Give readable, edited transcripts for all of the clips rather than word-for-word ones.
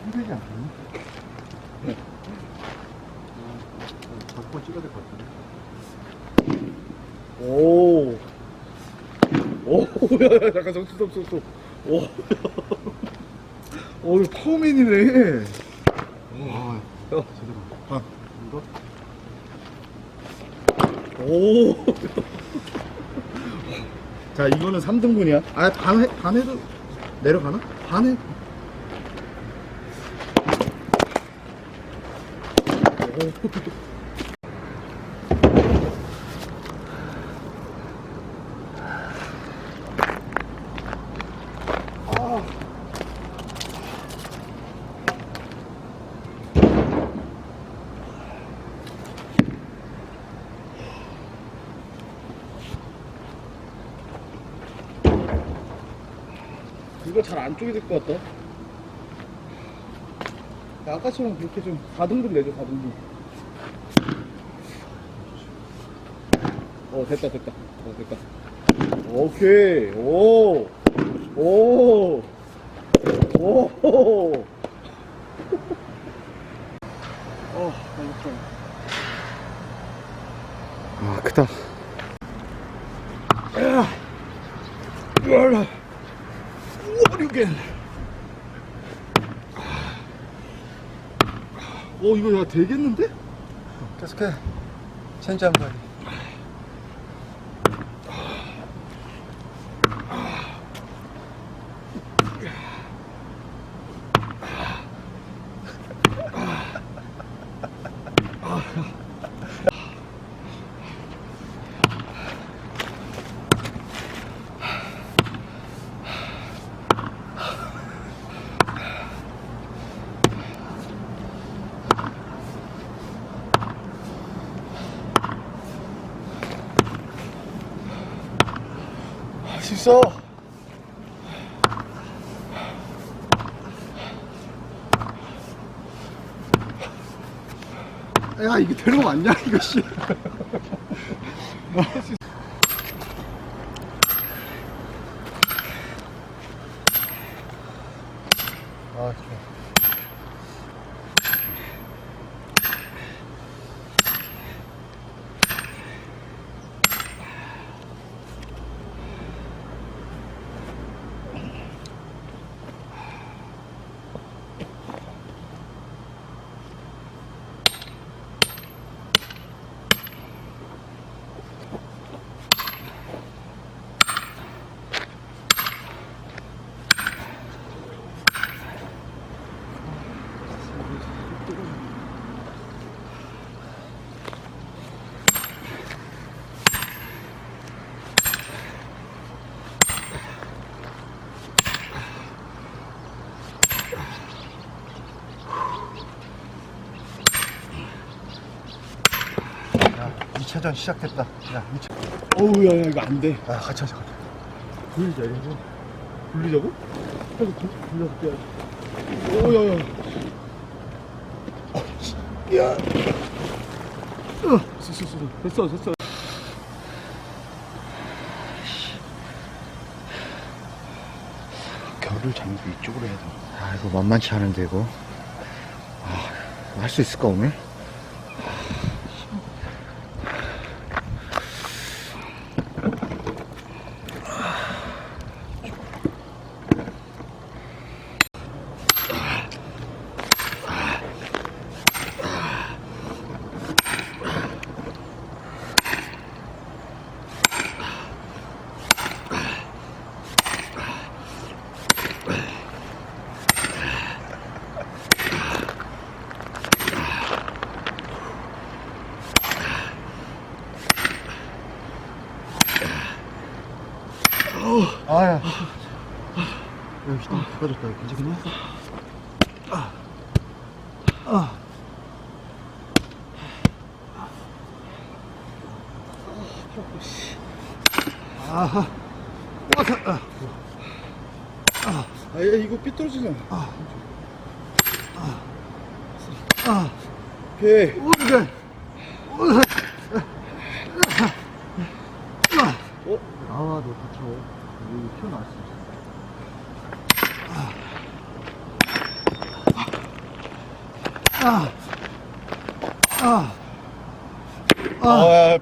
힘들지 않겠니? 네. 잡고 찍어야 될 것 같은데. 오. 오, 야, 잠깐 스톱. 오. 오, 이거 파워맨이네. 아, 제대로. 반. 이거? 오. 자, 이거는 3등분이야. 아, 반 해도 내려가나? 반 해. 이거 잘 안 쪼개질 것 같다. 야, 아까처럼 그렇게 좀 4등분 내줘, 4등분. 됐다. 됐다. 오케이. 오. 아, 크다. 야, 우와라. 우와류겐. 이거 야 되겠는데? 계속해. 천장거리. 할 수 있어. 야, 이게 되는 거 맞냐, 이거, 씨. 아, 좋아. 야, 2차전 시작됐다. 야, 2차. 어우, 야, 이거 안 돼. 아, 같이 하자. 돌리자, 이거. 돌리자고? 계속 돌려볼게. 오, 야. 야. 됐어. 결을 잠기 이쪽으로 해야 돼. 아, 이거 만만치 않은데, 이거. 할 수 있을까, 오늘? 아야. 여기 좀 가졌다. 괜찮겠냐? 아하. 야, 이거 삐뚤어지잖아. 오케이. 오케이. 너 다쳐. 여기 튀어나왔어.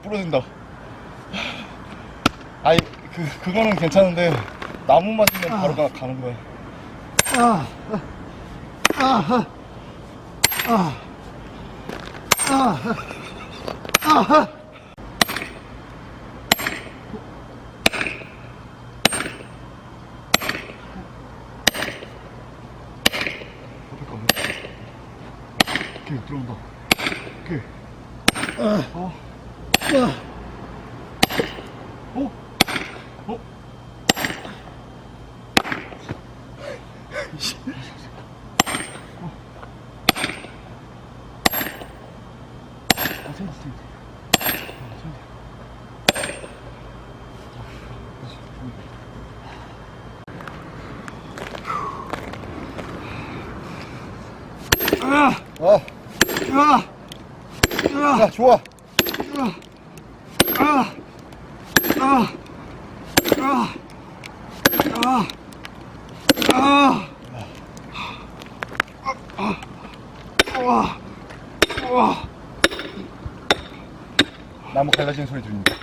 부러진다. 아니, 그거는 괜찮은데, 나무 맞으면 바로 가는 거야. 오케이, 들어온다. 오케이. 어? 야, 좋아. 나무 갈라지는 소리 들립니다.